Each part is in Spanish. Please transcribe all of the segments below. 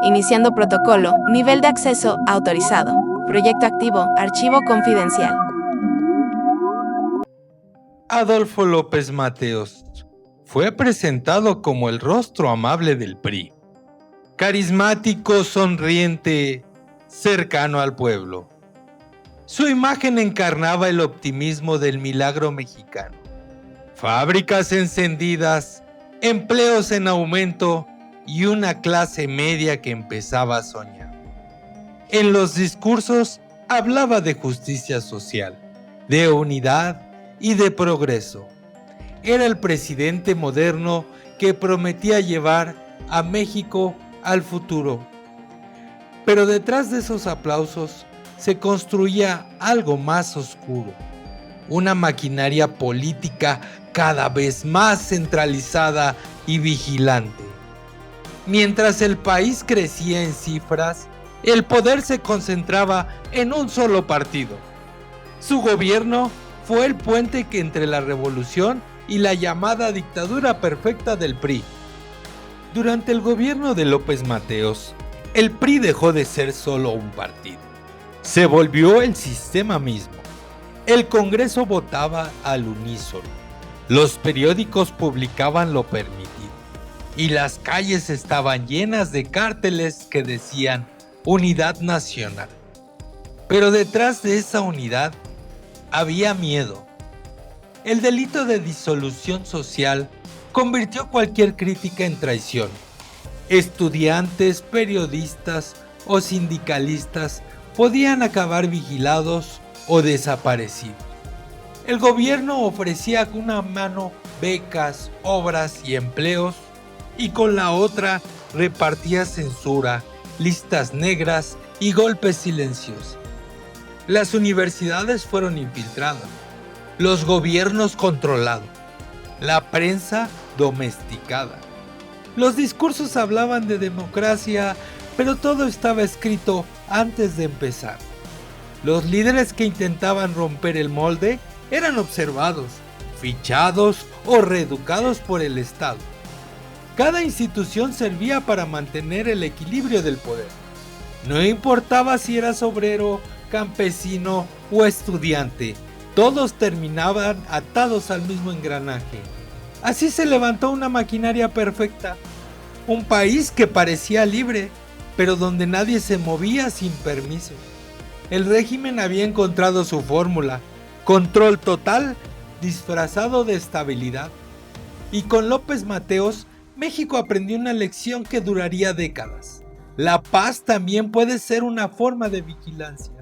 Iniciando protocolo, nivel de acceso autorizado. Proyecto activo, archivo confidencial. Adolfo López Mateos fue presentado como el rostro amable del PRI. Carismático, sonriente, cercano al pueblo. Su imagen encarnaba el optimismo del milagro mexicano. Fábricas encendidas, empleos en aumento y una clase media que empezaba a soñar. En los discursos hablaba de justicia social, de unidad y de progreso. Era el presidente moderno que prometía llevar a México al futuro. Pero detrás de esos aplausos se construía algo más oscuro, una maquinaria política cada vez más centralizada y vigilante. Mientras el país crecía en cifras, el poder se concentraba en un solo partido. Su gobierno fue el puente que entre la revolución y la llamada dictadura perfecta del PRI. Durante el gobierno de López Mateos, el PRI dejó de ser solo un partido. Se volvió el sistema mismo. El Congreso votaba al unísono. Los periódicos publicaban lo permitido. Y las calles estaban llenas de carteles que decían Unidad Nacional. Pero detrás de esa unidad había miedo. El delito de disolución social convirtió cualquier crítica en traición. Estudiantes, periodistas o sindicalistas podían acabar vigilados o desaparecidos. El gobierno ofrecía con una mano becas, obras y empleos, y con la otra repartía censura, listas negras y golpes silenciosos. Las universidades fueron infiltradas, los gobiernos controlados, la prensa domesticada. Los discursos hablaban de democracia, pero todo estaba escrito antes de empezar. Los líderes que intentaban romper el molde eran observados, fichados o reeducados por el Estado. Cada institución servía para mantener el equilibrio del poder. No importaba si eras obrero, campesino o estudiante, todos terminaban atados al mismo engranaje. Así se levantó una maquinaria perfecta, un país que parecía libre, pero donde nadie se movía sin permiso. El régimen había encontrado su fórmula: control total disfrazado de estabilidad. Y con López Mateos, México aprendió una lección que duraría décadas. La paz también puede ser una forma de vigilancia.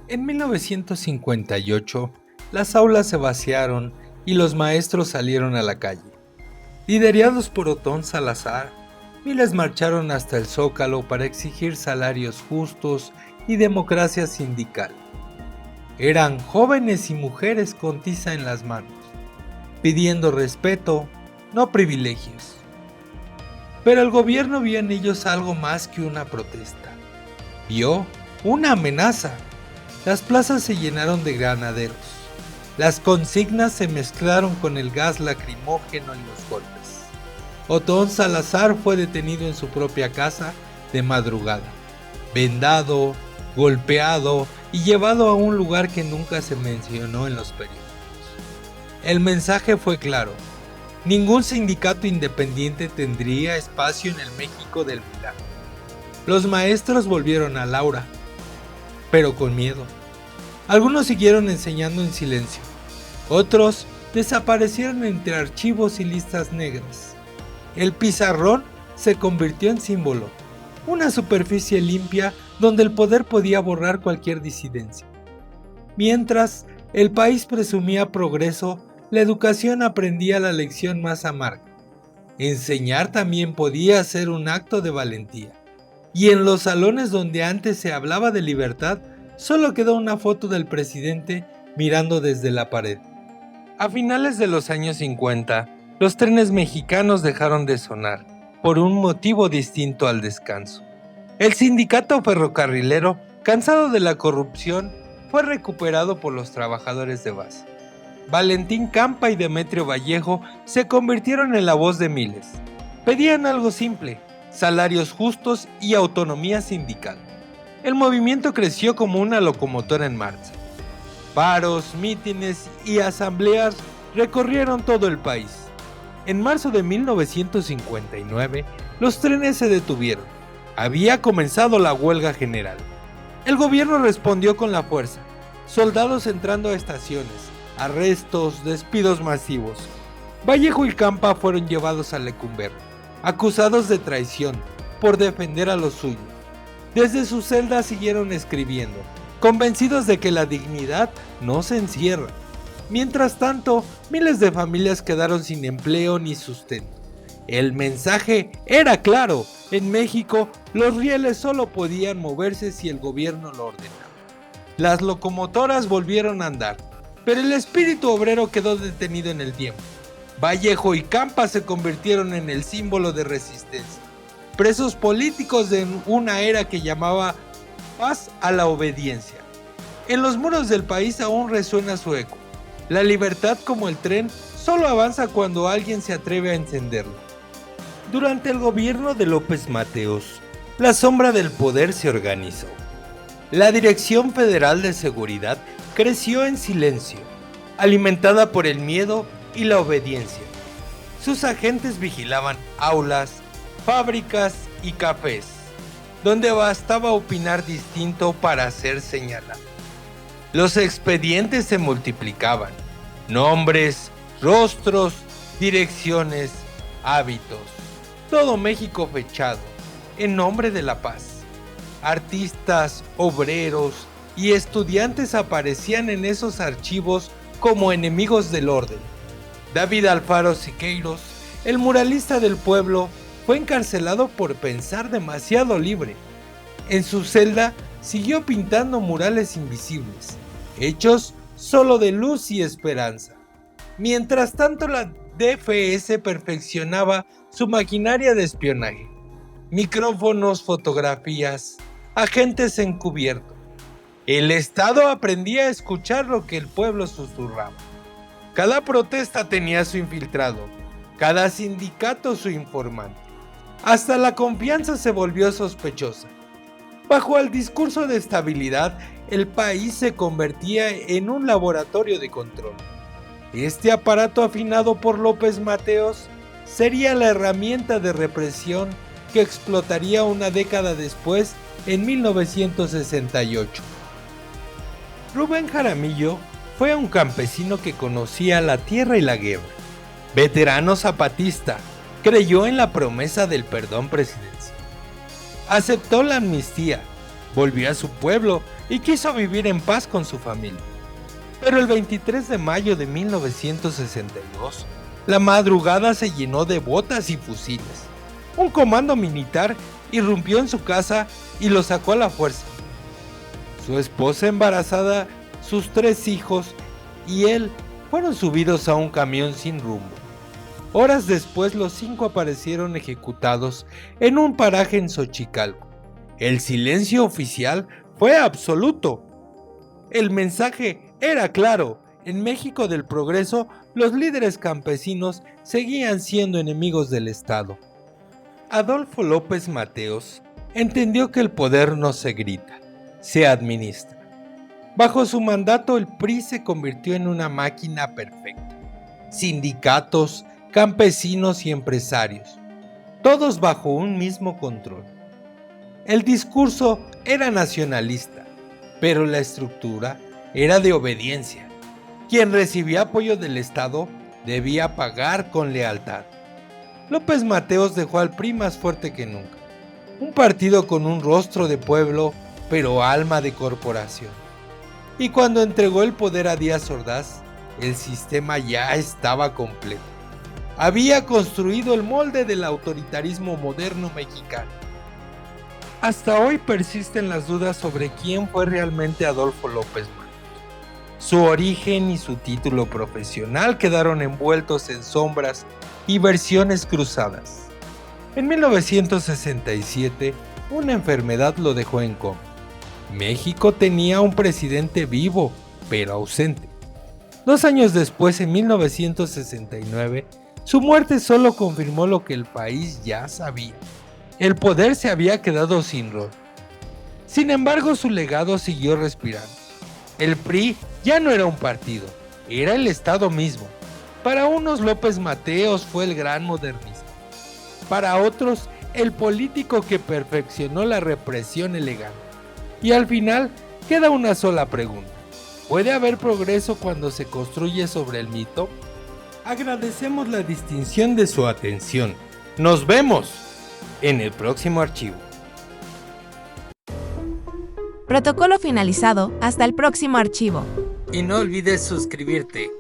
En 1958, las aulas se vaciaron y los maestros salieron a la calle. Liderados por Otón Salazar, miles marcharon hasta el Zócalo para exigir salarios justos y democracia sindical. Eran jóvenes y mujeres con tiza en las manos, pidiendo respeto, no privilegios. Pero el gobierno vio en ellos algo más que una protesta. Vio una amenaza. Las plazas se llenaron de granaderos. Las consignas se mezclaron con el gas lacrimógeno y los golpes. Otón Salazar fue detenido en su propia casa de madrugada, vendado, golpeado y llevado a un lugar que nunca se mencionó en los periódicos. El mensaje fue claro: ningún sindicato independiente tendría espacio en el México del milagro. Los maestros volvieron al aula, pero con miedo. Algunos siguieron enseñando en silencio, otros desaparecieron entre archivos y listas negras. El pizarrón se convirtió en símbolo, una superficie limpia donde el poder podía borrar cualquier disidencia. Mientras el país presumía progreso, la educación aprendía la lección más amarga. Enseñar también podía ser un acto de valentía. Y en los salones donde antes se hablaba de libertad, solo quedó una foto del presidente mirando desde la pared. A finales de los años 50, los trenes mexicanos dejaron de sonar, por un motivo distinto al descanso. El sindicato ferrocarrilero, cansado de la corrupción, fue recuperado por los trabajadores de base. Valentín Campa y Demetrio Vallejo se convirtieron en la voz de miles. Pedían algo simple: salarios justos y autonomía sindical. El movimiento creció como una locomotora en marcha. Paros, mítines y asambleas recorrieron todo el país. En marzo de 1959, los trenes se detuvieron. Había comenzado la huelga general. El gobierno respondió con la fuerza: soldados entrando a estaciones, arrestos, despidos masivos. Vallejo y Campa fueron llevados a Lecumberri, acusados de traición por defender a los suyos. Desde sus celdas siguieron escribiendo, convencidos de que la dignidad no se encierra. Mientras tanto, miles de familias quedaron sin empleo ni sustento. El mensaje era claro: en México los rieles solo podían moverse si el gobierno lo ordenaba. Las locomotoras volvieron a andar, pero el espíritu obrero quedó detenido en el tiempo. Vallejo y Campa se convirtieron en el símbolo de resistencia, presos políticos de una era que llamaba paz a la obediencia. En los muros del país aún resuena su eco. La libertad, como el tren, solo avanza cuando alguien se atreve a encenderlo. Durante el gobierno de López Mateos, la sombra del poder se organizó. La Dirección Federal de Seguridad creció en silencio, alimentada por el miedo y la obediencia. Sus agentes vigilaban aulas, fábricas y cafés, donde bastaba opinar distinto para ser señalado. Los expedientes se multiplicaban: nombres, rostros, direcciones, hábitos. Todo México fechado, en nombre de la paz. Artistas, obreros y estudiantes aparecían en esos archivos como enemigos del orden. David Alfaro Siqueiros, el muralista del pueblo, fue encarcelado por pensar demasiado libre. En su celda siguió pintando murales invisibles, hechos solo de luz y esperanza. Mientras tanto, la DFS perfeccionaba su maquinaria de espionaje: micrófonos, fotografías, agentes encubiertos. El Estado aprendía a escuchar lo que el pueblo susurraba. Cada protesta tenía su infiltrado, cada sindicato su informante. Hasta la confianza se volvió sospechosa. Bajo el discurso de estabilidad, el país se convertía en un laboratorio de control. Este aparato afinado por López Mateos sería la herramienta de represión que explotaría una década después, en 1968. Rubén Jaramillo fue un campesino que conocía la tierra y la guerra. Veterano zapatista, creyó en la promesa del perdón presidencial. Aceptó la amnistía, volvió a su pueblo y quiso vivir en paz con su familia. Pero el 23 de mayo de 1962, la madrugada se llenó de botas y fusiles. Un comando militar irrumpió en su casa y lo sacó a la fuerza. Su esposa embarazada, sus 3 hijos y él fueron subidos a un camión sin rumbo. Horas después, los 5 aparecieron ejecutados en un paraje en Xochicalco. El silencio oficial fue absoluto. El mensaje era claro: en México del progreso, los líderes campesinos seguían siendo enemigos del Estado. Adolfo López Mateos entendió que el poder no se grita, se administra. Bajo su mandato, el PRI se convirtió en una máquina perfecta. Sindicatos, campesinos y empresarios, todos bajo un mismo control. El discurso era nacionalista, pero la estructura era de obediencia. Quien recibía apoyo del Estado debía pagar con lealtad. López Mateos dejó al PRI más fuerte que nunca, un partido con un rostro de pueblo, pero alma de corporación. Y cuando entregó el poder a Díaz Ordaz, el sistema ya estaba completo. Había construido el molde del autoritarismo moderno mexicano. Hasta hoy persisten las dudas sobre quién fue realmente Adolfo López Mateos. Su origen y su título profesional quedaron envueltos en sombras y versiones cruzadas. En 1967, una enfermedad lo dejó en coma. México tenía un presidente vivo, pero ausente. 2 años después, en 1969, Su muerte solo confirmó lo que el país ya sabía. El poder se había quedado sin rol. Sin embargo, su legado siguió respirando. El PRI ya no era un partido, era el Estado mismo. Para unos, López Mateos fue el gran modernista. Para otros, el político que perfeccionó la represión elegante. Y al final, queda una sola pregunta. ¿Puede haber progreso cuando se construye sobre el mito? Agradecemos la distinción de su atención. Nos vemos en el próximo archivo. Protocolo finalizado. Hasta el próximo archivo. Y no olvides suscribirte.